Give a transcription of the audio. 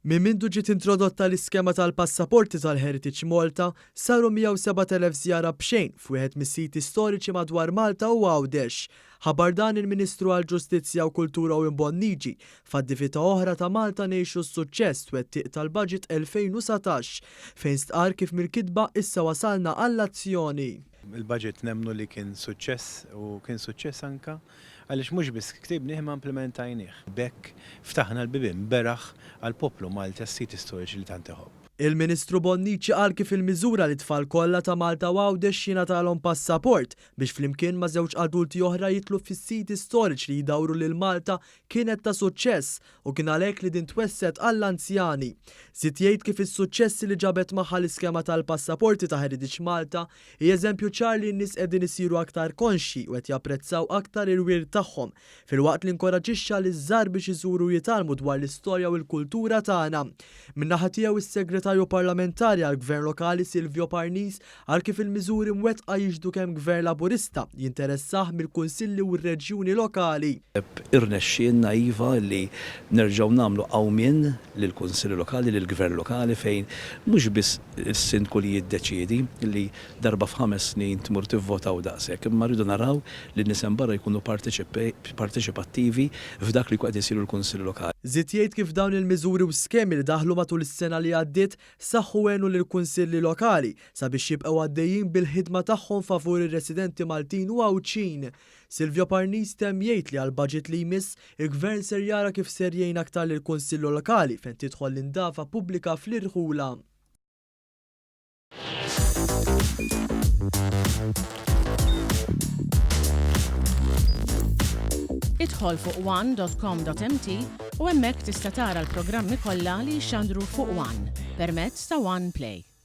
Minn mindu ġiet introdotta l-iskema tal-passaporti tal-Ħareġ Malta, saru 107,000 żjara b'xejn f'wieħed mis-siti storiċi madwar Malta u Għawdex. Ħabbar dan il-Ministru għall-Ġustizzja u Kultura u Imbonniġi f'attività oħra ta' Malta ngħixu s-Suċċess twettiq tal-Baġit 2017 fejn stqar kif mill-kitba issa wasalna għall-azzjoni. Il-budget nemmnu li kien suċċess u kien suċċess anka għaliex mhux biss ktibnieh ma implementajnieh. Bekk ftaħna l-bibien beraħ għall-poplu Malta s-siti storiċi li tant iħobb. Il-Ministru Bonnici qal kif il-miżura li tfal kollha ta' Malta u Għawdex jingħatalhom passaport biex flimkien ma' żewġ adulti oħra jitlu fis-siti storiċi li jdawwru lil Malta kienet ta' suċċess u kien għalhekk li din twesset għall-anzjani. Żied jgħid kif is-suċċessi li ġabet magħha l-iskema tal-passaporti ta' Ħareġ Malta hija eżempju ċar li n-nies qegħdin isiru aktar konxi u qed japprezzaw aktar il-wirt tagħhom filwaqt li inkoraġixxa liż-żgħar biex iżuru jitalmu dwar l-istorja u l-kultura tagħna. Min-naħa tiegħu is-Segretarju parlamentari għall-Gvern lokali Silvio Parnis għal kif il-miżuri mwettqa jiġdu kemm Gvern Laburista jinteressah mill-kunsilli u r-reġjuni lokali. Irnexxielna iva li nerġgħu nagħmlu qawmien lill-kunsilli lokali lill-Gvern lokali fejn mhux biss is-sindku li jiddeċiedi li darba f'5 snin tmur tivvotaw daqshekk, imma rridu naraw li n-nies barra jkunu parteċipattivi f'dak li qed isiru l-kunsilli lokali. Żied jgħid kif dawn il-miżuri u skemi li daħlu matul is-sena li għaddiet saħħu għenu lill-kunsilli lokali sabiex jibqgħu għaddejjin bil-ħidma tagħhom favur ir-residenti Maltin u Għawdxin. Silvio Parnis temm jgħid li għall-baġit li jmiss il-Gvern ser jara kif ser jgħin aktar lill-kunsilli lokali fejn tidħol l-indafa pubblika fl-irħula. Idħol fuq one.com.mt u hemmhekk tista' tara l-programmi kollha li jxandru fuq One permezz ta' One Play.